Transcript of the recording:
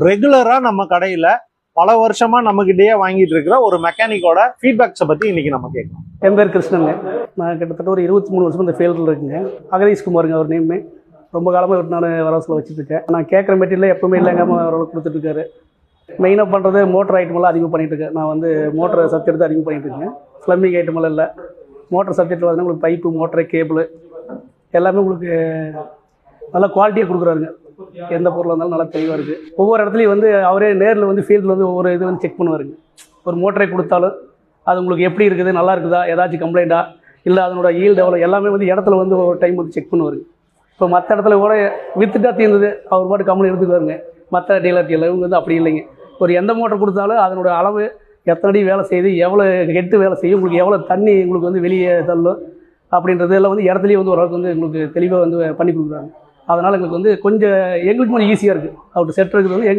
ரெகுலரா நம்ம கடையில பல வருஷமா நம்மகிட்டயே வாங்கிட்டு இருக்கிற ஒரு மெக்கானிக்கோட ஃபீட்பேக்ஸை பத்தி இன்னைக்கு நம்ம கேட்கலாம். என் பேர் கிருஷ்ணனுங்க. நான் கிட்டத்தட்ட ஒரு 23 வருஷம் இந்த ஃபீல்டில் இருக்குங்க. அகதீஷ் குமாருங்க அவர் நேம். ரொம்ப காலமாக நான் வரவசில் வச்சுருக்கேன். நான் கேட்குற மெட்டீரியல் எப்பவுமே இல்லைங்க ஓரளவுக்கு கொடுத்துட்ருக்காரு. மெயினாக பண்ணுறது மோட்டர் ஐட்டமெல்லாம் அதிகம் பண்ணிகிட்ருக்கேன். நான் வந்து மோட்டர் சப்ஜெக்ட் தான் அதிகம் பண்ணிகிட்ருக்கேன். ஃப்ளம்பிங் ஐட்டமெல்லாம் இல்லை. மோட்டர் சப்ஜெக்டில் பார்த்தீங்கன்னா உங்களுக்கு பைப்பு, மோட்டரு, கேபிள் எல்லாமே உங்களுக்கு நல்லா குவாலிட்டியாக கொடுக்குறாருங்க. எந்த பொருளாக இருந்தாலும் நல்லா தெளிவாக இருக்குது. ஒவ்வொரு இடத்துலையும் வந்து அவரே நேரில் வந்து ஃபீல்டில் வந்து ஒவ்வொரு இது வந்து செக் பண்ணுவாருங்க. ஒரு மோட்டரை கொடுத்தாலும் அது உங்களுக்கு எப்படி இருக்குது, நல்லா இருக்குதா, ஏதாச்சும் கம்ப்ளைண்ட்டா, இல்லை அதனோட ஈல்டு எவ்வளோ, எல்லாமே வந்து இடத்துல வந்து ஒரு டைம் வந்து செக் பண்ணுவாருங்க. இப்போ மற்ற இடத்துல கூட வித்துட்டா தீர்ந்தது அவர் பாட்டு கம்பெனி எடுத்துக்குவாருங்க. மற்ற டீலர் இவங்க வந்து அப்படி இல்லைங்க. ஒரு எந்த மோட்டர் கொடுத்தாலும் அதனோட அளவு எத்தனை அடி வேலை செய்யுது, எவ்வளோ கெட்டு வேலை செய்யும், உங்களுக்கு எவ்வளோ தண்ணி உங்களுக்கு வந்து வெளியே தள்ளும் அப்படின்றது எல்லாம் வந்து இடத்துலையே வந்து ஓரளவுக்கு வந்து உங்களுக்கு தெளிவாக வந்து பண்ணி கொடுக்குறாங்க. அதனால் எங்களுக்கு வந்து கொஞ்சம் ஈஸியாக இருக்குது. அவர்கிட்ட செட் இருக்குது வந்து